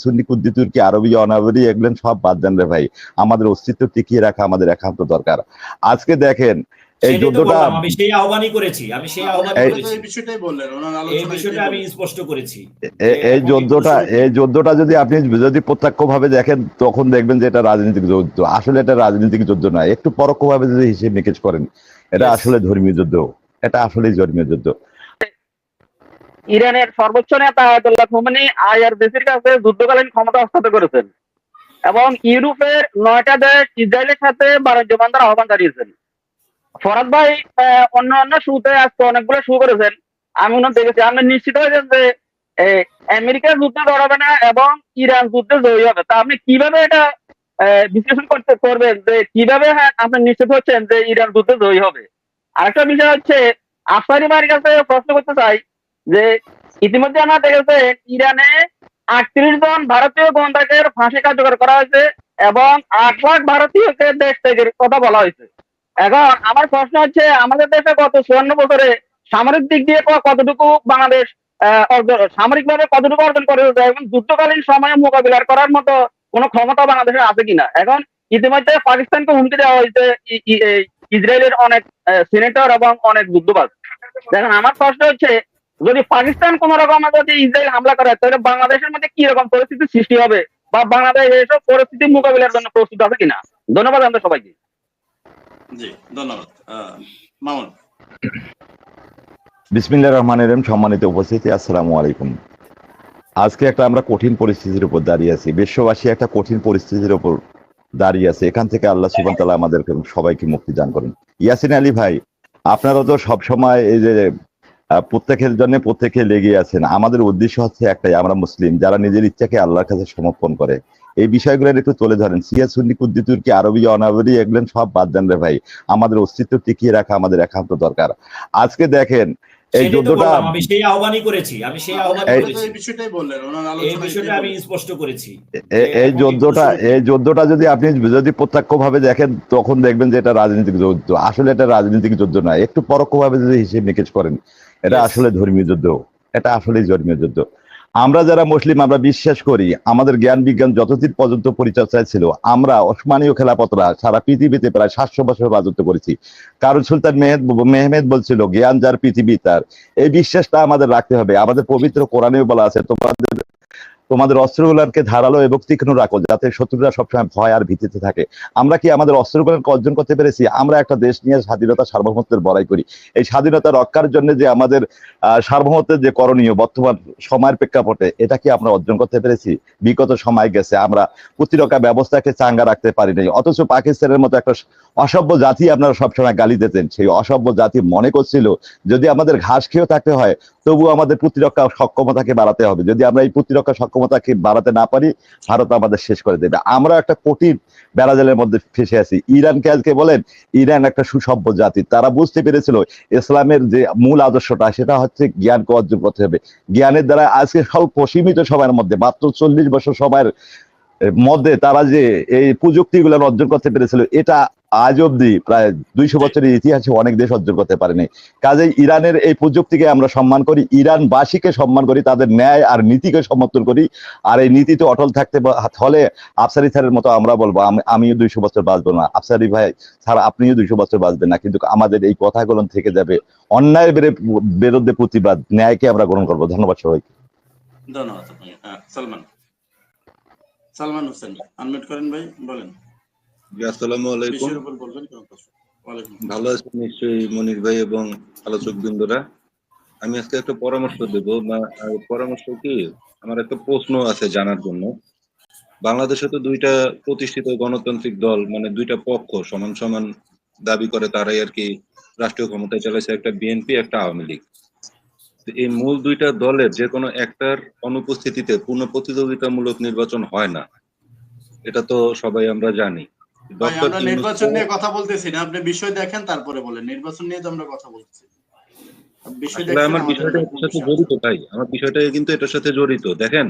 সুন্নি কুর্দি তুর্কি আরবি অনারবি এগুলো সব বাদ দেন রে ভাই। আমাদের অস্তিত্ব টিকিয়ে রাখা আমাদের একান্ত দরকার। আজকে দেখেন এই যুদ্ধটা আমি সেই আহ্বানই করেছি, এই বিষয়টাই বললেন, ওনার এই বিষয়টা আমি স্পষ্ট করেছি। এই যুদ্ধটা যদি আপনি যদি প্রত্যক্ষভাবে দেখেন তখন দেখবেন যে এটা রাজনৈতিক যুদ্ধ। আসলে এটা রাজনৈতিক যুদ্ধ নয়, একটু পরোক্ষভাবে যদি হিসেব নিকেশ করেন এটা আসলে ধর্মীয় যুদ্ধ। এটা আসলেই ধর্মীয় যুদ্ধ। ইরানের সর্বোচ্চ নেতা আয়াতুল্লাহ খোমেনি আইআরজিসির কাছে যুদ্ধকালীন ক্ষমতা হস্তান্তর করেছেন এবং ইউরোপের 9টা দেশ ইসরায়েলের সাথে বাণিজ্য বন্ধের আহ্বান জানিয়েছেন। ফরাদ ভাই অন্যান্য শুতে আজকে অনেকগুলো শু করেছেন, আমি ওনার দেখেছি। আপনি নিশ্চিত হয়েছেন যে আমেরিকা যুদ্ধে জড়াবে না এবং ইরান যুদ্ধে জয়ী হবে। তা আপনি কিভাবে এটা বিশ্লেষণ করবেন যে কিভাবে আপনি নিশ্চিত হচ্ছেন যে ইরান যুদ্ধে জয়ী হবে? আরেকটা বিষয় হচ্ছে, আফসারি ভাইয়ের কাছে প্রশ্ন করতে চাই যে ইতিমধ্যে আমরা দেখেছি ইরানে 38 জন ভারতীয় গোয়েন্দাদের ফাঁসি কার্যকর করা হয়েছে এবং 8 লাখ ভারতীয়কে দেশ থেকে কথা বলা হয়েছে। এখন আমার প্রশ্ন হচ্ছে, আমাদের দেশে গত 54 বছরে সামরিক দিক দিয়ে কতটুকু বাংলাদেশ সামরিক ভাবে কতটুকু অর্জন করেছে এবং যুদ্ধকালীন সময়ে মোকাবিলা করার মতো কোনো ক্ষমতা বাংলাদেশে আছে কিনা? এখন ইতিমধ্যে পাকিস্তানকে হুমকি দেওয়া হয়েছে ইসরায়েলের অনেক সিনেটর এবং অনেক যুদ্ধবাজ। দেখেন, আমার প্রশ্ন হচ্ছে, যদি পাকিস্তান কোন রকম যদি ইসরায়েল হামলা করে তাহলে বাংলাদেশের মধ্যে কি রকম পরিস্থিতি সৃষ্টি হবে বা বাংলাদেশ এসব পরিস্থিতি মোকাবিলার জন্য প্রস্তুত আছে কিনা? ধন্যবাদ আমাদের সবাইকে। জি, ধন্যবাদ। মামুন। বিসমিল্লাহির রহমানির রহিম। সম্মানিত উপস্থিতি, আসসালামু আলাইকুম। আজকে একটা আমরা কঠিন পরিস্থিতির উপর দাঁড়িয়ে আছি, বিশ্ববাসী একটা কঠিন পরিস্থিতির উপর দাঁড়িয়ে আছে। এখান থেকে আল্লাহ সুবহানাহু ওয়া তাআলা আমাদেরকে সবাইকে মুক্তি দান করেন। ইয়াসিন আলী ভাই, আপনারা তো সবসময় এই যে প্রত্যেকের জন্য প্রত্যেকে লেগে আছেন। আমাদের উদ্দেশ্য হচ্ছে একটাই, আমরা মুসলিম যারা নিজের ইচ্ছাকে আল্লাহর কাছে সমর্পণ করে। এই বিষয়গুলো একটু তুলে ধরেন। শিয়া সুন্নি কুর্দি তুর্কি আরবি অনারবি এগুলো সব বাদ দেন রে ভাই। আমাদের অস্তিত্ব টিকিয়ে রাখা আমাদের একান্ত দরকার। আজকে দেখেন এই যুদ্ধটা আমি সেই আহ্বানই করেছি, এই বিষয়টাই বললেন, ওনার আলোচনা আমি স্পষ্ট করেছি। এই যুদ্ধটা যদি আপনি যদি প্রত্যক্ষভাবে দেখেন তখন দেখবেন যে এটা রাজনৈতিক যুদ্ধ। আসলে এটা রাজনৈতিক যুদ্ধ নয়, একটু পরোক্ষভাবে যদি হিসেব নিকেশ করেন এটা আসলে ধর্মীয় যুদ্ধ। এটা আসলেই ধর্মীয় যুদ্ধ। আমরা যারা মুসলিম আমরা বিশ্বাস করি আমাদের জ্ঞান বিজ্ঞান যতদিন পর্যন্ত পরিচর্যায় ছিল, আমরা ওসমানীয় খেলাফতরা সারা পৃথিবীতে প্রায় 700 বছর রাজত্ব করেছি। কারণ সুলতান মেহমেদ বলছিল, জ্ঞান যার পৃথিবী তার। এই বিশ্বাসটা আমাদের রাখতে হবে। আমাদের পবিত্র কোরআনেও বলা আছে, তোমাদের অস্ত্রগুলোকে ধারালো এবং তীক্ষ্ণ রাখো যাতে শত্রুরা সবসময় ভয় আর ভীতিতে থাকে। আমরা কি আমাদের অস্ত্রগুলোকে অর্জন করতে পেরেছি? আমরা একটা দেশ নিয়ে স্বাধীনতা সার্বভৌমত্বের বড়াই করি। এই স্বাধীনতা রক্ষার জন্য যে আমাদের সার্বভৌমত্বের যে করণীয় বর্তমান সময়ের প্রেক্ষাপটে, এটা কি আমরা অর্জন করতে পেরেছি? বিগত সময় গেছে, আমরা প্রতিরক্ষা ব্যবস্থাকে চাঙ্গা রাখতে পারি নাই। অথচ পাকিস্তানের মতো একটা অসভ্য জাতি আপনারা সবসময় গালি দিতেন। সেই অসভ্য জাতি মনে করছিল যদি আমাদের ঘাস খেয়েও থাকতে হয় তবু আমাদের প্রতিরক্ষা সক্ষমতাকে বাড়াতে হবে। যদি আমরা এই প্রতিরক্ষা সক্ষমতাকে বাড়াতে না পারি, ভারত আমাদের শেষ করে দেবে। আমরা একটা কঠিন বেড়াজালের মধ্যে ফেসে আছি। ইরানকে আজকে বলেন, ইরান একটা সুসভ্য জাতি। তারা বুঝতে পেরেছিল ইসলামের যে মূল আদর্শটা সেটা হচ্ছে জ্ঞানকে অর্জন করতে হবে। জ্ঞানের দ্বারা আজকে স্বল্প সীমিত সময়ের মধ্যে মাত্র 40 বছর সময়ের মধ্যে তারা যে এই প্রযুক্তিগুলো অর্জন করতে পেরেছিল, এটা আজ অব্দি প্রায় 200 বছরের ইতিহাসে অনেক দেশ অর্জন করতে পারেনি। কাজেই ইরানের এই প্রযুক্তিকে আমরা সম্মান করি, ইরানবাসীকে সম্মান করি, তাদের ন্যায় আর নীতিকে সমর্থন করি। আর এই নীতিতে অটল থাকতে হলে আফসারি স্যারের মতো আমরা বলবো, আমিও 200 বছর বাঁচবো না, আফসারি ভাই স্যার আপনিও 200 বছর বাঁচবেন না, কিন্তু আমাদের এই কথাগুলো থেকে যাবে। অন্যায়ের বিরুদ্ধে প্রতিবাদ, ন্যায়কে আমরা গ্রহণ করবো। ধন্যবাদ সবাইকে। ধন্যবাদ। সালমান হোসেন আনমিউট করেন ভাই, বলেন। আসসালামু আলাইকুম। ভালো আছেন নিশ্চয়ই মনির ভাই এবং আলোচক বৃন্দরা। আমি আজকে একটা পরামর্শ দেব। পরামর্শ কি, আমার একটা প্রশ্ন আছে জানার জন্য। বাংলাদেশে তো দুইটা প্রতিষ্ঠিত গণতান্ত্রিক দল, মানে দুইটা পক্ষ সমান সমান দাবি করে তারাই আর কি রাষ্ট্রীয় ক্ষমতায় চালাইছে, একটা বিএনপি একটা আওয়ামী লীগ। এই মূল দুইটা দলের যে কোনো একটার অনুপস্থিতিতে পূর্ণ প্রতিযোগিতামূলক নির্বাচন হয় না, এটা তো সবাই আমরা জানি। আমরা নির্বাচন নিয়ে কথা বলতেছি না, আপনি বিষয় দেখেন তারপরে বলেন। নির্বাচন নিয়ে তো আমরা কথা বলছি। আমার বিষয়টা এর সাথে জড়িত ভাই, আমার বিষয়টা কিন্তু এটার সাথে জড়িত। দেখেন,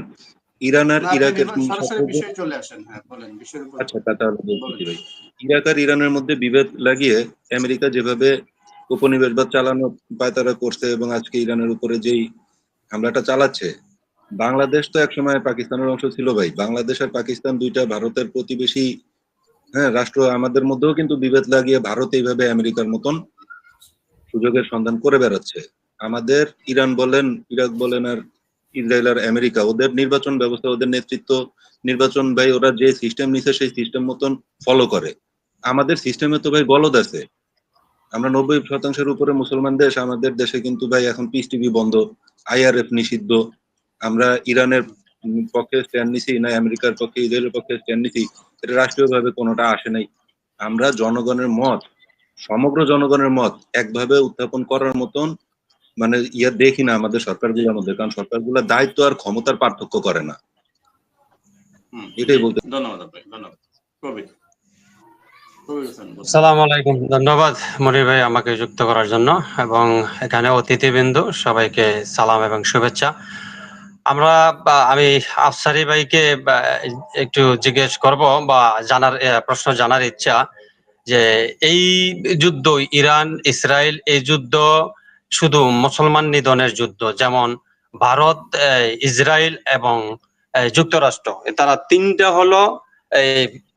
ইরান আর ইরাকের বিষয়ে চলে আসেন। হ্যাঁ বলেন, বিষয়ের উপর। আচ্ছা, তাহলে বলছি ভাই, ইরাক আর ইরানের মধ্যে বিভেদ লাগিয়ে আমেরিকা যেভাবে উপনিবেশবাদ চালানো পায়তারা করছে এবং আজকে ইরানের উপরে যেই হামলাটা চালাচ্ছে, বাংলাদেশ তো একসময় পাকিস্তানের অংশ ছিল ভাই। বাংলাদেশ আর পাকিস্তান দুইটা ভারতের প্রতিবেশী রাষ্ট্র। আমাদের মধ্যেও কিন্তু বিভেদ লাগিয়ে ভারত এইভাবে আমেরিকার মতন সুযোগের সন্ধান করে বেড়াচ্ছে। আমাদের ইরান বলেন, ইরাক বলেন, আর ইসরায়েল আর আমেরিকা, ওদের নির্বাচন ব্যবস্থা, ওদের নেতৃত্ব, নির্বাচন ভাই ওরা যে সিস্টেম নিছে সেই সিস্টেম মতন ফলো করে। আমাদের সিস্টেমে তো ভাই গলদ আছে। আমরা 90% উপরে মুসলমান দেশ, আমাদের দেশে কিন্তু ভাই এখন পিস টিভি বন্ধ, IRF নিষিদ্ধ। আমরা ইরানের পক্ষে স্ট্যান্ড নিছি না আমেরিকার পক্ষে, ইসরায়েলের পক্ষে স্ট্যান্ড নিছি, এটা রাষ্ট্রীয়ভাবে কোনোটা আসে নাই। আমরা জনগণের মত, সমগ্র জনগণের মত একভাবে উত্থাপন করার মতন মানে দেখি না আমাদের সরকারগুলোর মধ্যে, কারণ সরকারগুলো দায়িত্ব আর ক্ষমতার পার্থক্য করে না। এটাই বলতে। ধন্যবাদ আপনাকে, ধন্যবাদ। কবির। আসসালামু আলাইকুম। ধন্যবাদ মনির ভাই আমাকে যুক্ত করার জন্য, এবং এখানে অতিথিবৃন্দ সবাইকে সালাম এবং শুভেচ্ছা। আমি আফসারি ভাইকে একটু জিজ্ঞেস করব বা প্রশ্ন জানার ইচ্ছা, যে এই যুদ্ধ ইরান ইসরায়েল, এই যুদ্ধ শুধু মুসলমান নিধনের যুদ্ধ, যেমন ভারত, ইসরায়েল এবং যুক্তরাষ্ট্র, তারা তিনটা হলো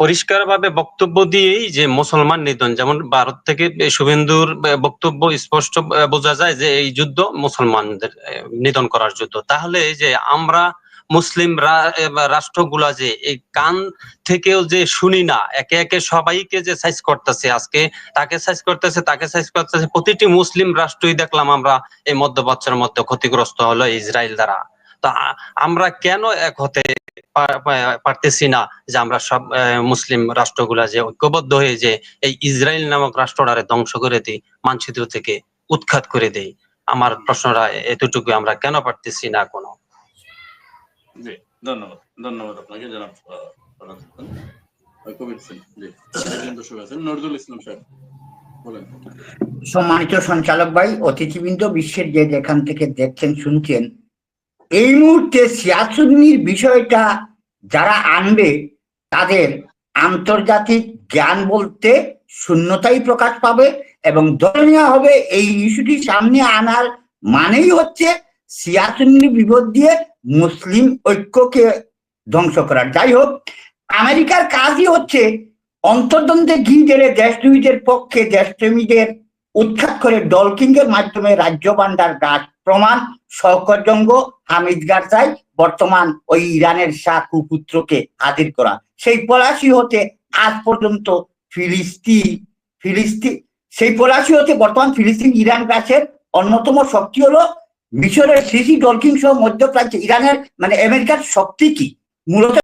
পরিষ্কারভাবে বক্তব্য দিয়েই যে মুসলমান নিধন। যেমন ভারত থেকে শুভেন্দুর বক্তব্য স্পষ্ট বোঝা যায় যে এই যুদ্ধ মুসলমানদের নিধন করার যুদ্ধ। তাহলে যে আমরা মুসলিম রাষ্ট্রগুলা যে এই কান থেকেও যে শুনি না, একে একে সবাইকে যে সাইজ করতেছে, আজকে তাকে সাইজ করতেছে, তাকে সাইজ করতেছে, প্রতিটি মুসলিম রাষ্ট্রই দেখলাম আমরা এই মধ্যপ্রাচ্যের মধ্যে ক্ষতিগ্রস্ত হলো ইসরায়েল দ্বারা। তা আমরা কেন এক হতে পারতেছি না যে আমরা সব মুসলিম রাষ্ট্রগুলা যে ঐক্যবদ্ধ হয়ে যে এই ইসরায়েল নামক রাষ্ট্রটারে ধ্বংস করে দিই, মানচিত্র থেকে উৎখাত করে দেই? আমার প্রশ্নটা এতটুকু, আমরা কেন পারতেছি না কোনো? জি, ধন্যবাদ, ধন্যবাদ আপনাকে জনাব কবির হোসেন। জি, নজরুল ইসলাম সাহেব বলেন। সম্মানিত সঞ্চালক ভাই, অতিথিবৃন্দ, বিশ্বের যে যেখান থেকে দেখছেন শুনছেন, এই মুহূর্তে সিয়াসুন্নির বিষয়টা যারা আনবে তাদের আন্তর্জাতিক জ্ঞান বলতে শূন্যতাই প্রকাশ পাবে, এবং ধরে নেওয়া হবে এই ইস্যুটি সামনে আনার মানেই হচ্ছে সিয়াসুন্নির বিপদ দিয়ে মুসলিম ঐক্যকে ধ্বংস করার। যাই হোক, আমেরিকার কাজই হচ্ছে অন্তর্দ্বন্দ্বে ঘি ঢেলে দেশদ্রোহীদের পক্ষে দেশপ্রেমীদের উৎখাত করে ডলকিং এর মাধ্যমে রাজ্য ভান্ডার গাছ প্রমাণ শওকত জঙ্গ হামিদ কারজাই বর্তমান ওই ইরানের শাহ কুপুত্রকে হাজির করা। সেই পলাশি হতে আজ পর্যন্ত বর্তমান ফিলিস্তিন ইরান গাছের অন্যতম শক্তি হলো মিশরের সিসি ডলকিং সহ মধ্যপ্রাচ্যে ইরানের মানে আমেরিকার শক্তি কি মূলত